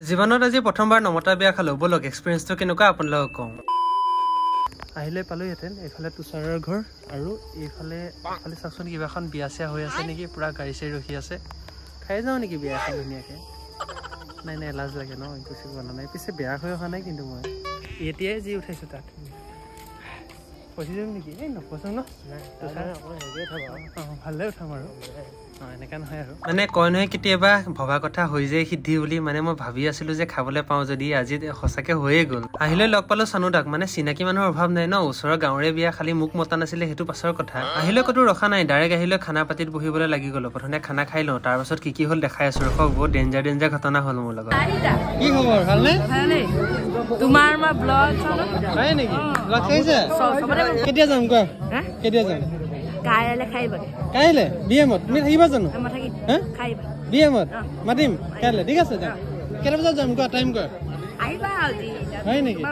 জীৱনত আজি প্ৰথমবাৰ নমতা বিয়া খালো বলক এক্সপেৰিয়েন্সটো কেনেকুৱা আপোনালোকক কওঁ আহিলে পালো ইয়াতেন এফালে তুষাৰৰ ঘৰ আৰু এইফালে চাকচোন কিবা এখন বিয়া চিয়া হৈ আছে নেকি পুৰা গাড়ী চাড়ী ৰখি আছে খাই যাওঁ নেকি বিয়া এখন ধুনীয়াকে নাই নাই লাজ লাগে ন গুচি বনা নাই পিছে বেয়া হৈ অহা নাই কিন্তু মই এতিয়াই যি উঠাইছো তাত পইচা যাম নেকি এই নপচোন ন ভালে উঠাম আৰু এনেকা নহয় আৰু মানে কয় নহয় কেতিয়াবা ভবা কথা হৈ যায় সিদ্ধি বুলি মানে মই ভাবি আছিলো যে খাবলৈ পাওঁ যদি আজি সঁচাকে হৈয়ে গ'ল আহিলে লগ পালো চানুদাক মানে চিনাকি মানুহৰ অভাৱ নাই ন ওচৰৰ গাঁৱৰে বিয়া খালি মোক মতা নাছিলে সেইটো পাছৰ কথা আহিলে ক'তো ৰখা নাই ডাইৰেক্ট আহিলে খানা পাতিত বহিবলৈ লাগি গ'লো প্ৰথমে খানা খাই লওঁ তাৰ পাছত কি হ'ল দেখাই আছো ৰখক বহুত ডেঞ্জাৰ ঘটনা হ'ল মোৰ লগত কি খবৰ ভালনে তোমাৰ মই ব্লগ চাই নেকি ব্লগ চাইছে কেতিয়া যাম কোৱা কেতিয়া যাম কাইলে খাইবা কাইলে বিএমত তুমি থাকিবা জানো খাইবা বিএমত মাতিম কাইলে ঠিক আছে যাম কেইটা বজাত যাম কোৱা টাইম কোৱা আহিবা আজি হয় নেকি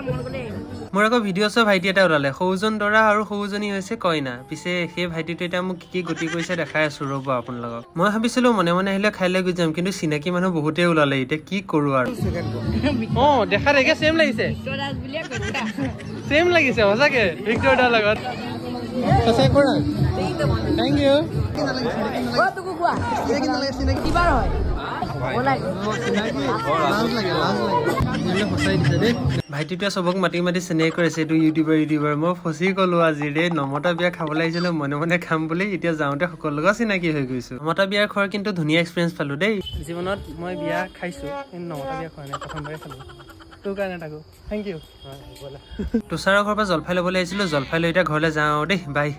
মোৰ আকৌ ভিডিঅ' চোৱা ভাইটি এটা ওলালে সৌজন দৰা আৰু সৌজনী হৈছে কইনা পিছে সেই ভাইটিটো এতিয়া মোক কি গতি কৰিছে দেখাই আছো ৰ'ব আপোনালোকক মই ভাবিছিলো মনে মনে আহিলে খাইলৈ গৈ যাম কিন্তু চিনাকি মানুহ বহুতেই ওলালে এতিয়া কি কৰো আৰু দেখা দেখে চেম লাগিছে চেম লাগিছে সঁচাকে ভিক্টৰ দাৰ লগত সঁচাই কৰা থেংক ইউ ভাইটিটোৱে চবক মাতি মাতি চিনাকি কৰিছে এইটো ইউটিউবাৰ মই ফচি গলো আজি ৰে নমতা বিয়া খাবলৈ আহিছিলো মনে মনে খাম বুলি এতিয়া যাওঁতে সকলো লগত চিনাকি হৈ গৈছো নমতা বিয়াৰ খোৱাৰ কিন্তু ধুনীয়া এক্সপিৰিয়েঞ্চ পালো দেই জীৱনত মই বিয়া খাইছো কিন্তু নমতা বিয়া খোৱা নাই প্ৰথমবাৰে খালো তোৰ কাৰণে থাকো থেংক ইউ তুষাৰৰ ঘৰৰ পৰা জলফাই ল'বলৈ আহিছিলো জলফাই লৈ এতিয়া ঘৰলৈ যাওঁ দেই বাই